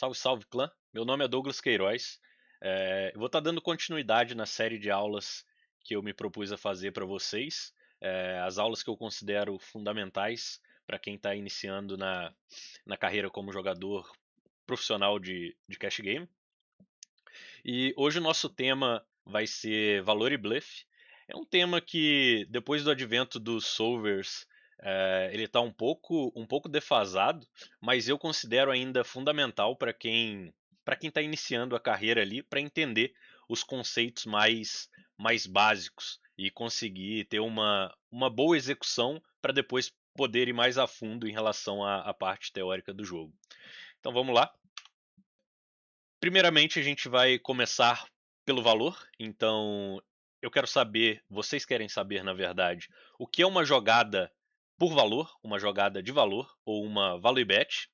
Salve, salve clã! Meu nome é Douglas Queiroz. Eu vou estar dando continuidade na série de aulas que eu me propus a fazer para vocês. As aulas que eu considero fundamentais para quem está iniciando na carreira como jogador profissional de cash game. E hoje o nosso tema vai ser valor e bluff. É um tema que, depois do advento dos solvers, ele está um pouco defasado, mas eu considero ainda fundamental para quem está iniciando a carreira ali, para entender os conceitos mais básicos e conseguir ter uma boa execução para depois poder ir mais a fundo em relação à parte teórica do jogo. Então vamos lá. Primeiramente, a gente vai começar pelo valor. Então, eu quero saber, vocês querem saber, na verdade, o que é uma jogada por valor, uma jogada de valor ou uma value bet.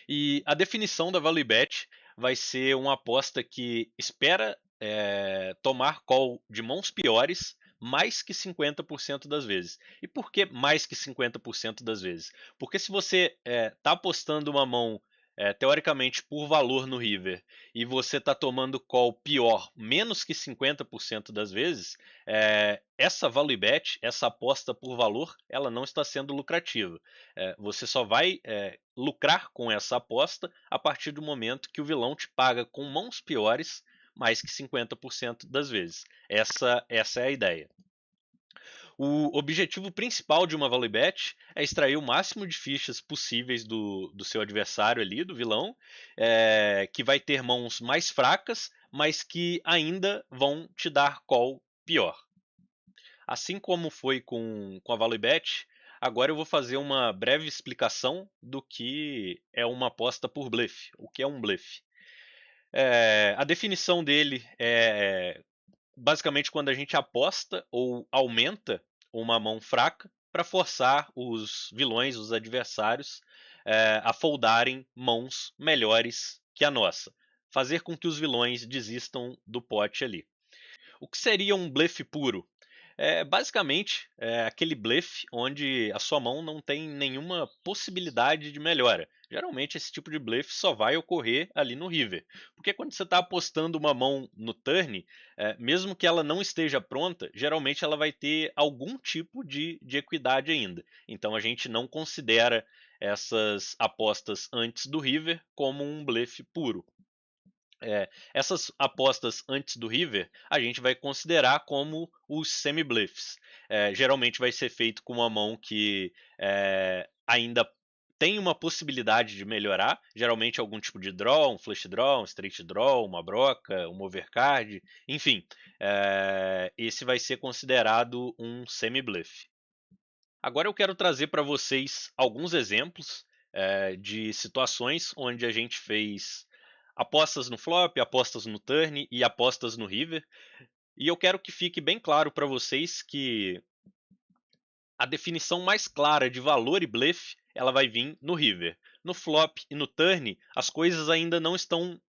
E a definição da value bet vai ser uma aposta que espera tomar call de mãos piores mais que 50% das vezes. E por que mais que 50% das vezes? Porque se você está apostando uma mão teoricamente por valor no river e você está tomando call pior menos que 50% das vezes, essa value bet, essa aposta por valor, ela não está sendo lucrativa. Você só vai lucrar com essa aposta a partir do momento que o vilão te paga com mãos piores mais que 50% das vezes. Essa é a ideia. O objetivo principal de uma value bet é extrair o máximo de fichas possíveis do seu adversário ali, do vilão, que vai ter mãos mais fracas, mas que ainda vão te dar call pior. Assim como foi com a value bet, agora eu vou fazer uma breve explicação do que é uma aposta por bluff, o que é um bluff. A definição dele é basicamente quando a gente aposta ou aumenta uma mão fraca para forçar os vilões, os adversários, a foldarem mãos melhores que a nossa. Fazer com que os vilões desistam do pote ali. O que seria um blefe puro? Basicamente aquele blefe onde a sua mão não tem nenhuma possibilidade de melhora. Geralmente esse tipo de blefe só vai ocorrer ali no river. Porque quando você está apostando uma mão no turn, mesmo que ela não esteja pronta, geralmente ela vai ter algum tipo de equidade ainda. Então a gente não considera essas apostas antes do river como um blefe puro. Essas apostas antes do river a gente vai considerar como os semi-bluffs. Geralmente vai ser feito com uma mão que ainda tem uma possibilidade de melhorar, geralmente algum tipo de draw, um flush draw, um straight draw, uma broca, um overcard, enfim, esse vai ser considerado um semi-bluff. Agora eu quero trazer para vocês alguns exemplos de situações onde a gente fez apostas no flop, apostas no turn e apostas no river. E eu quero que fique bem claro para vocês que a definição mais clara de valor e bluff ela vai vir no river. No flop e no turn, as coisas ainda não estão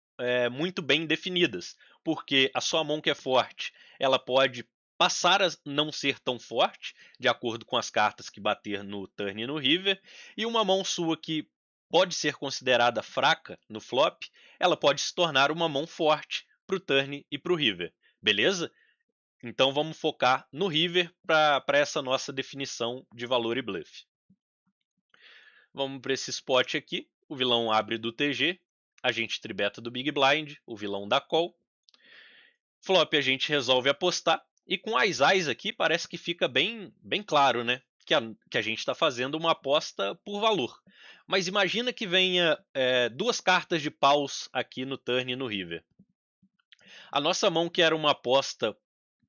muito bem definidas, porque a sua mão que é forte, ela pode passar a não ser tão forte, de acordo com as cartas que bater no turn e no river, e uma mão sua que pode ser considerada fraca no flop, ela pode se tornar uma mão forte para o turn e para o river. Beleza? Então vamos focar no river para essa nossa definição de valor e bluff. Vamos para esse spot aqui. O vilão abre do TG, a gente tribeta do Big Blind, o vilão dá call. Flop a gente resolve apostar. E com as eyes aqui parece que fica bem claro, né? Que a gente está fazendo uma aposta por valor. Mas imagina que venha duas cartas de paus aqui no turn e no river. A nossa mão que era uma aposta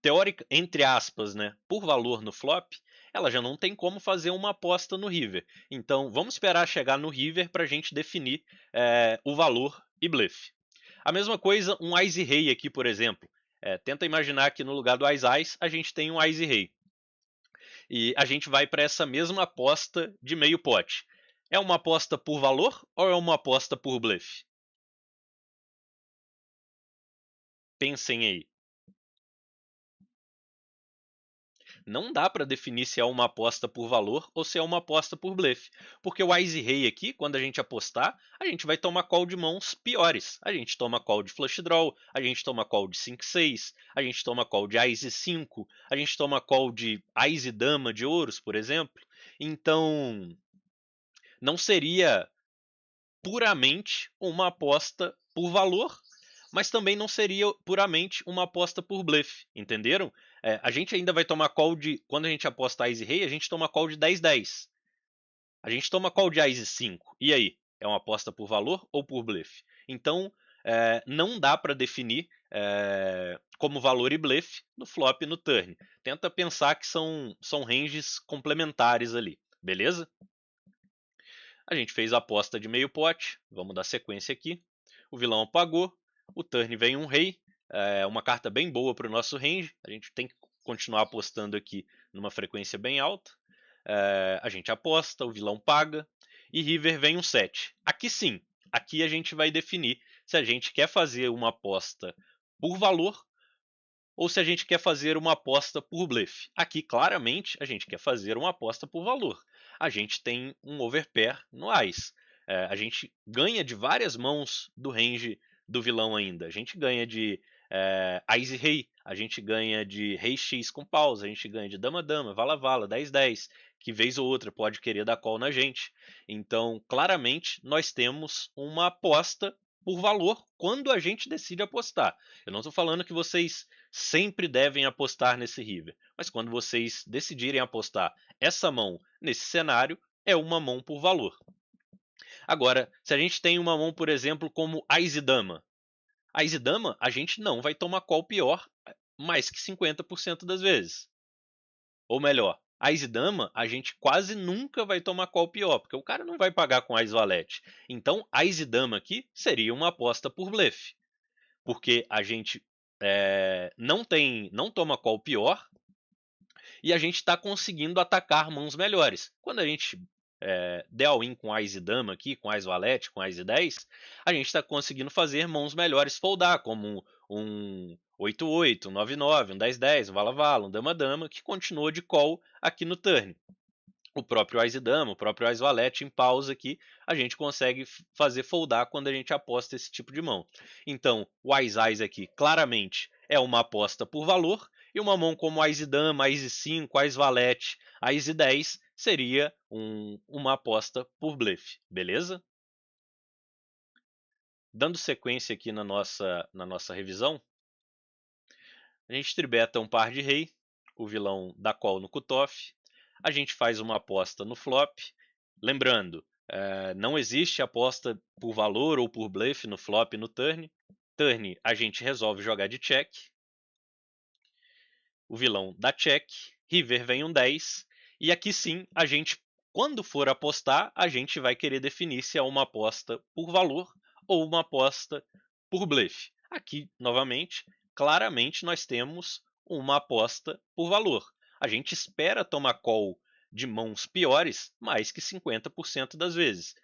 teórica, entre aspas, né, por valor no flop, ela já não tem como fazer uma aposta no river. Então vamos esperar chegar no river para a gente definir o valor e bluff. A mesma coisa um Ice Rei aqui, por exemplo. Tenta imaginar que no lugar do Ice Ice a gente tem um Ice Rei. E a gente vai para essa mesma aposta de meio pote. É uma aposta por valor ou é uma aposta por bluff? Pensem aí. Não dá para definir se é uma aposta por valor ou se é uma aposta por blefe. Porque o Ice Rei aqui, quando a gente apostar, a gente vai tomar call de mãos piores. A gente toma call de flush draw, a gente toma call de 5-6, a gente toma call de Ice 5, a gente toma call de Ice Dama de ouros, por exemplo. Então, não seria puramente uma aposta por valor, mas também não seria puramente uma aposta por bluff, entenderam? A gente ainda vai tomar call de. Quando a gente aposta Ice Rei, a gente toma call de 10-10. A gente toma call de Ice 5. E aí? É uma aposta por valor ou por bluff? Então, não dá para definir como valor e bluff no flop e no turn. Tenta pensar que são ranges complementares ali, beleza? A gente fez a aposta de meio pote, vamos dar sequência aqui. O vilão apagou, o turn vem um rei, uma carta bem boa para o nosso range. A gente tem que continuar apostando aqui numa frequência bem alta. A gente aposta, o vilão paga e river vem um 7. Aqui sim, aqui a gente vai definir se a gente quer fazer uma aposta por valor ou se a gente quer fazer uma aposta por bluff. Aqui, claramente, a gente quer fazer uma aposta por valor. A gente tem um overpair no Ice. A gente ganha de várias mãos do range do vilão ainda. A gente ganha de Ice Rei, a gente ganha de Rei X com pausa, a gente ganha de Dama Dama, Vala Vala, 10-10, que vez ou outra pode querer dar call na gente. Então, claramente, nós temos uma aposta por valor quando a gente decide apostar. Eu não estou falando que vocês sempre devem apostar nesse river, mas quando vocês decidirem apostar essa mão nesse cenário, é uma mão por valor. Agora, se a gente tem uma mão, por exemplo, como Ice Dama, Ice Dama a gente não vai tomar call pior mais que 50% das vezes. Ou melhor, Ice Dama a gente quase nunca vai tomar call pior, porque o cara não vai pagar com Ice Valete. Então, Ice Dama aqui seria uma aposta por blefe, porque a gente não toma call pior e a gente está conseguindo atacar mãos melhores. Quando a gente der all-in com Ice Dama aqui, com Ice Valete, com Ice 10, a gente está conseguindo fazer mãos melhores foldar, como um 8-8, um 9-9, um 10-10, um Vala-Vala, um Dama-Dama, que continuou de call aqui no turn. O próprio Ice Dama, o próprio Ice Valete em pausa aqui, a gente consegue fazer foldar quando a gente aposta esse tipo de mão. Então, o Ice Ice aqui claramente é uma aposta por valor, e uma mão como Ice Dama, Ice 5, Ice Valete, Ice 10 seria uma aposta por bluff, beleza? Dando sequência aqui na nossa revisão, a gente tribeta um par de rei, o vilão dá call no cutoff, a gente faz uma aposta no flop. Lembrando, não existe aposta por valor ou por bluff no flop e no turn. Turn, a gente resolve jogar de check. O vilão dá check, river vem um 10. E aqui sim, a gente, quando for apostar, a gente vai querer definir se é uma aposta por valor ou uma aposta por bluff. Aqui, novamente, claramente nós temos uma aposta por valor. A gente espera tomar call de mãos piores mais que 50% das vezes.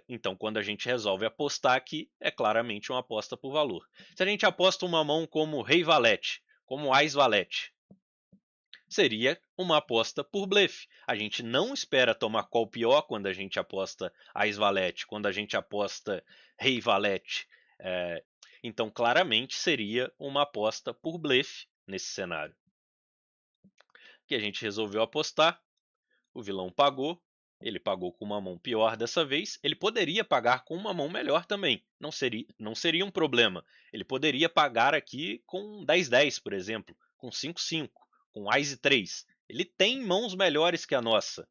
Então, quando a gente resolve apostar aqui, é claramente uma aposta por valor. Se a gente aposta uma mão como Rei Valete, como Ás Valete, seria uma aposta por blefe. A gente não espera tomar call pior quando a gente aposta Ás Valete, quando a gente aposta Rei Valete. Então, claramente, seria uma aposta por blefe nesse cenário. Que a gente resolveu apostar, o vilão pagou, ele pagou com uma mão pior dessa vez, ele poderia pagar com uma mão melhor também, não seria um problema. Ele poderia pagar aqui com 10-10, por exemplo, com 5-5, com Ás 3. Ele tem mãos melhores que a nossa,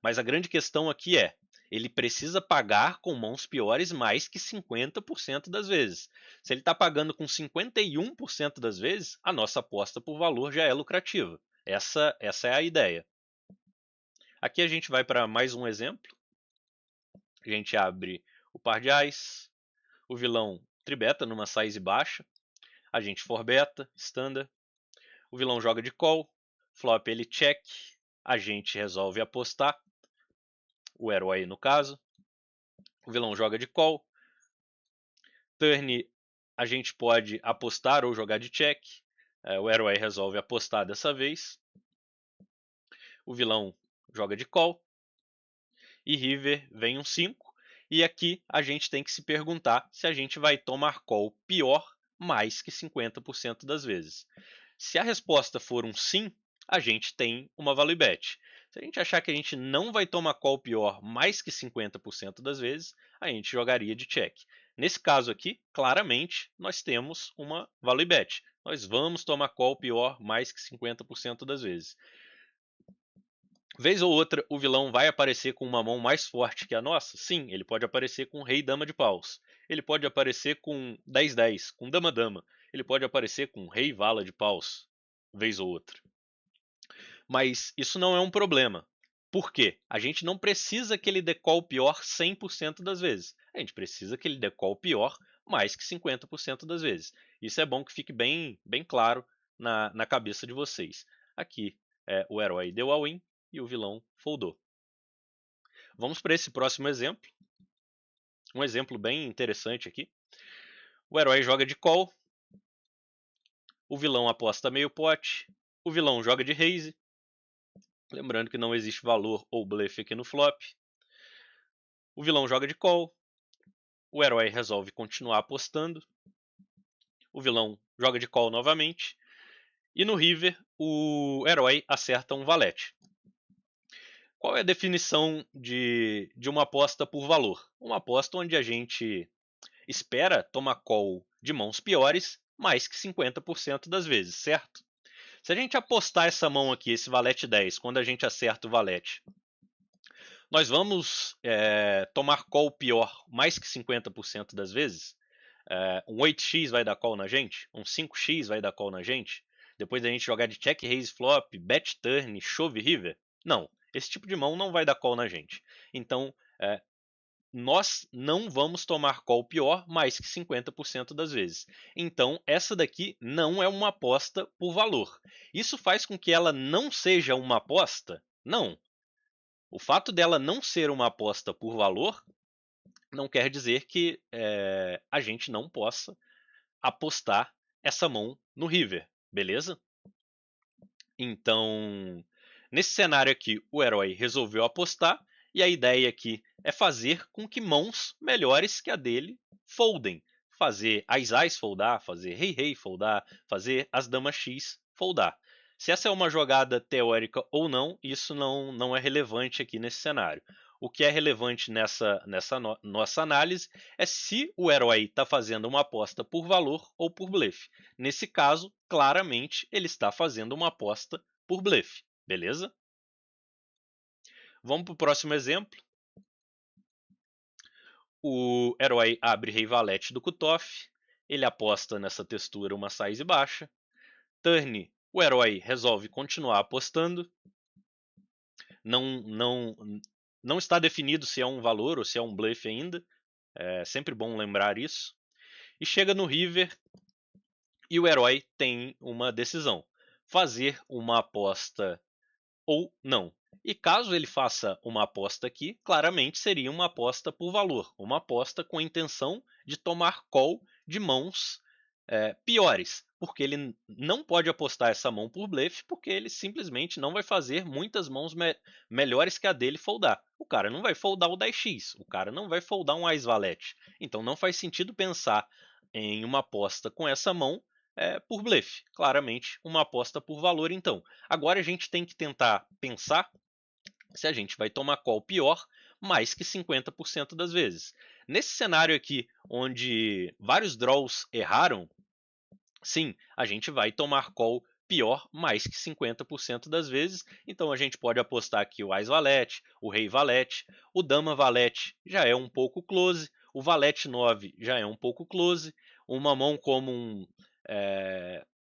mas a grande questão aqui é, ele precisa pagar com mãos piores mais que 50% das vezes. Se ele está pagando com 51% das vezes, a nossa aposta por valor já é lucrativa. Essa é a ideia. Aqui a gente vai para mais um exemplo. A gente abre o par de ás, o vilão tribeta numa size baixa, a gente forbeta, standard, o vilão joga de call, flop ele check, a gente resolve apostar, o herói no caso, o vilão joga de call, turn a gente pode apostar ou jogar de check, o herói resolve apostar dessa vez, o vilão joga de call, e river vem um 5, e aqui a gente tem que se perguntar se a gente vai tomar call pior mais que 50% das vezes. Se a resposta for um sim, a gente tem uma value bet. Se a gente achar que a gente não vai tomar call pior mais que 50% das vezes, a gente jogaria de check. Nesse caso aqui, claramente, nós temos uma value bet. Nós vamos tomar call pior mais que 50% das vezes. Vez ou outra, o vilão vai aparecer com uma mão mais forte que a nossa? Sim, ele pode aparecer com rei dama de paus. Ele pode aparecer com 10-10, com dama-dama. Ele pode aparecer com rei vala de paus, vez ou outra. Mas isso não é um problema. Por quê? A gente não precisa que ele dê call pior 100% das vezes. A gente precisa que ele dê call pior mais que 50% das vezes. Isso é bom que fique bem claro na cabeça de vocês. Aqui, o herói deu a win e o vilão foldou. Vamos para esse próximo exemplo. Um exemplo bem interessante aqui. O herói joga de call. O vilão aposta meio pote. O vilão joga de raise. Lembrando que não existe valor ou bluff aqui no flop. O vilão joga de call. O herói resolve continuar apostando. O vilão joga de call novamente. E no river, o herói acerta um valete. Qual é a definição de uma aposta por valor? Uma aposta onde a gente espera tomar call de mãos piores mais que 50% das vezes, certo? Se a gente apostar essa mão aqui, esse valete 10, quando a gente acerta o valete, nós vamos tomar call pior mais que 50% das vezes? Um 8x vai dar call na gente? Um 5x vai dar call na gente? Depois da gente jogar de check, raise, flop, bet turn, shove, river? Não, esse tipo de mão não vai dar call na gente. Então, nós não vamos tomar call pior mais que 50% das vezes. Então, essa daqui não é uma aposta por valor. Isso faz com que ela não seja uma aposta? Não. O fato dela não ser uma aposta por valor não quer dizer que a gente não possa apostar essa mão no river, beleza? Então, nesse cenário aqui, o herói resolveu apostar, e a ideia aqui é fazer com que mãos melhores que a dele foldem. Fazer as foldar, fazer rei foldar, fazer as damas x foldar. Se essa é uma jogada teórica ou não, isso não é relevante aqui nesse cenário. O que é relevante nessa nossa análise é se o herói está fazendo uma aposta por valor ou por blefe. Nesse caso, claramente, ele está fazendo uma aposta por blefe, beleza? Vamos para o próximo exemplo. O herói abre rei valete do cutoff, ele aposta nessa textura uma size baixa. Turn, o herói resolve continuar apostando. Não está definido se é um valor ou se é um bluff ainda. É sempre bom lembrar isso. E chega no river e o herói tem uma decisão: fazer uma aposta ou não. E caso ele faça uma aposta aqui, claramente seria uma aposta por valor, uma aposta com a intenção de tomar call de mãos piores, porque ele não pode apostar essa mão por blefe, porque ele simplesmente não vai fazer muitas mãos melhores que a dele foldar. O cara não vai foldar o 10x, o cara não vai foldar um ás valete. Então não faz sentido pensar em uma aposta com essa mão por blefe. Claramente uma aposta por valor então. Agora a gente tem que tentar pensar se a gente vai tomar call pior mais que 50% das vezes. Nesse cenário aqui, onde vários draws erraram, sim, a gente vai tomar call pior mais que 50% das vezes. Então a gente pode apostar aqui o ás valete, o rei valete, o dama valete já é um pouco close, o valete 9 já é um pouco close, uma mão como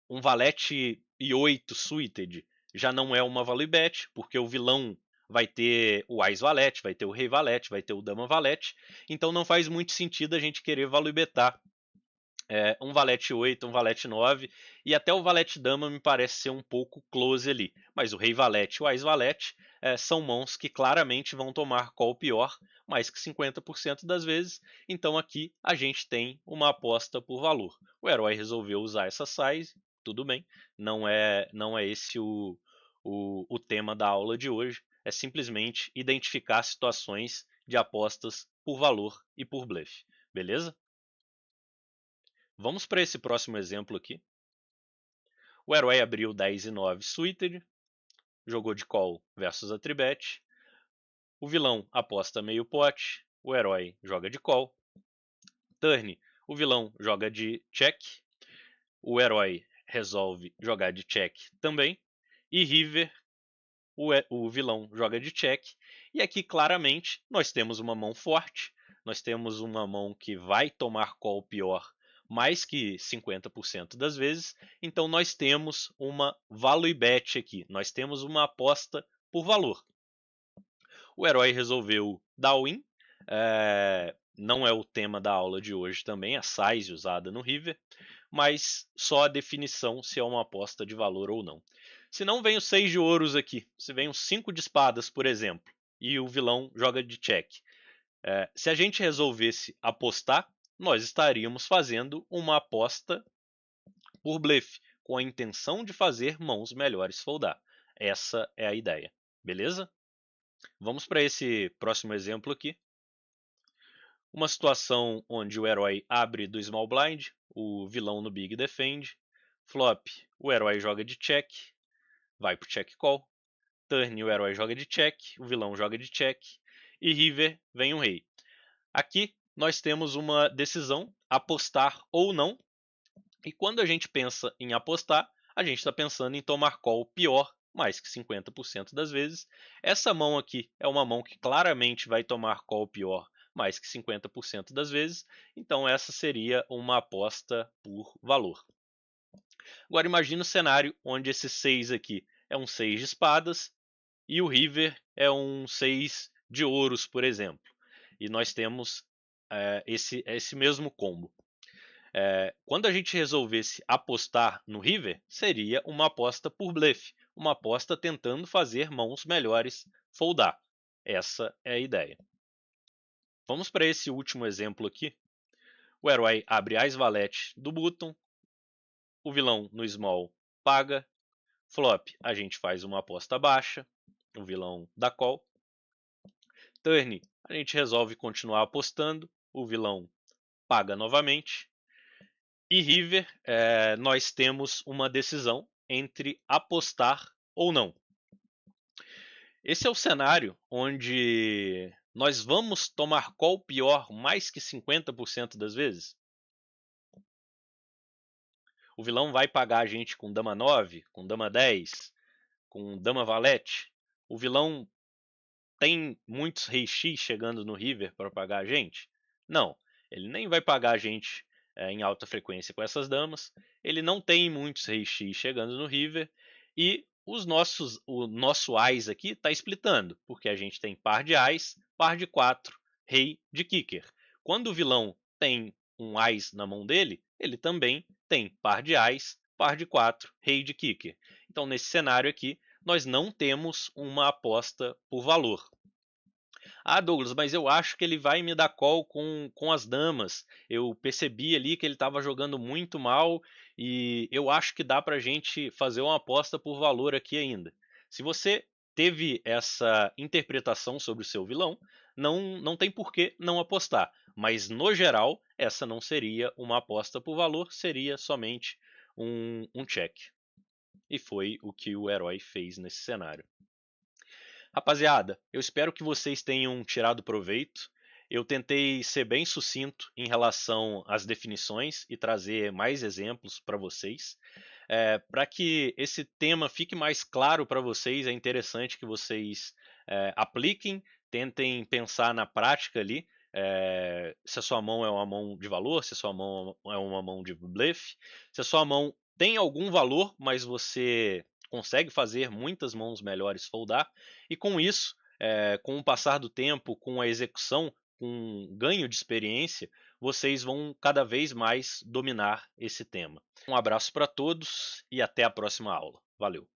um valete e 8 suited já não é uma value bet, porque o vilão vai ter o ás valete, vai ter o rei valete, vai ter o dama valete, então não faz muito sentido a gente querer value betar um valete 8, um valete 9, e até o valete dama me parece ser um pouco close ali. Mas o rei valete e o ás valete são mãos que claramente vão tomar call pior, mais que 50% das vezes, então aqui a gente tem uma aposta por valor. O herói resolveu usar essa size, tudo bem, não é esse o tema da aula de hoje é simplesmente identificar situações de apostas por valor e por blefe, beleza? Vamos para esse próximo exemplo aqui. O herói abriu 10 e 9 suited, jogou de call versus a tribet. O vilão aposta meio pote, o herói joga de call. Turn, o vilão joga de check, o herói resolve jogar de check também. E river, o vilão joga de check. E aqui claramente nós temos uma mão forte, nós temos uma mão que vai tomar call pior mais que 50% das vezes, então nós temos uma value bet aqui, nós temos uma aposta por valor. O herói resolveu dar win, não é o tema da aula de hoje também, a size usada no river, mas só a definição se é uma aposta de valor ou não. Se não vem o 6 de ouros aqui, se vem o 5 de espadas, por exemplo, e o vilão joga de check, se a gente resolvesse apostar, nós estaríamos fazendo uma aposta por blefe, com a intenção de fazer mãos melhores foldar. Essa é a ideia, beleza? Vamos para esse próximo exemplo aqui. Uma situação onde o herói abre do small blind, o vilão no big defende. Flop, o herói joga de check, vai pro check call. Turn, o herói joga de check, o vilão joga de check. E river, vem o rei. Aqui nós temos uma decisão, apostar ou não. E quando a gente pensa em apostar, a gente está pensando em tomar call pior, mais que 50% das vezes. Essa mão aqui é uma mão que claramente vai tomar call pior mais que 50% das vezes, então essa seria uma aposta por valor. Agora imagine o cenário onde esse 6 aqui é um 6 de espadas e o river é um 6 de ouros, por exemplo. E nós temos esse mesmo combo. Quando a gente resolvesse apostar no river, seria uma aposta por blefe, uma aposta tentando fazer mãos melhores foldar. Essa é a ideia. Vamos para esse último exemplo aqui. O herói abre Ás Valete do button, o vilão no small paga, flop a gente faz uma aposta baixa, o vilão dá call. Turn a gente resolve continuar apostando, o vilão paga novamente. E river, nós temos uma decisão entre apostar ou não. Esse é o cenário onde nós vamos tomar call pior mais que 50% das vezes. O vilão vai pagar a gente com dama 9, com dama 10, com dama valete. O vilão tem muitos rei X chegando no river para pagar a gente? Não, ele nem vai pagar a gente em alta frequência com essas damas. Ele não tem muitos rei X chegando no river. E o nosso Ás aqui está splitando, porque a gente tem par de Ás, par de 4, rei de kicker. Quando o vilão tem um Ás na mão dele, ele também tem par de Ás, par de 4, rei de kicker. Então, nesse cenário aqui, nós não temos uma aposta por valor. Ah, Douglas, mas eu acho que ele vai me dar call com as damas. Eu percebi ali que ele estava jogando muito mal e eu acho que dá para a gente fazer uma aposta por valor aqui ainda. Se você teve essa interpretação sobre o seu vilão, não tem por que não apostar. Mas no geral, essa não seria uma aposta por valor, seria somente um check. E foi o que o herói fez nesse cenário. Rapaziada, eu espero que vocês tenham tirado proveito. Eu tentei ser bem sucinto em relação às definições e trazer mais exemplos para vocês. Para que esse tema fique mais claro para vocês, é interessante que vocês apliquem, tentem pensar na prática ali, se a sua mão é uma mão de valor, se a sua mão é uma mão de blefe, se a sua mão tem algum valor, mas você consegue fazer muitas mãos melhores foldar, e com isso, com o passar do tempo, com a execução, com ganho de experiência, vocês vão cada vez mais dominar esse tema. Um abraço para todos e até a próxima aula. Valeu!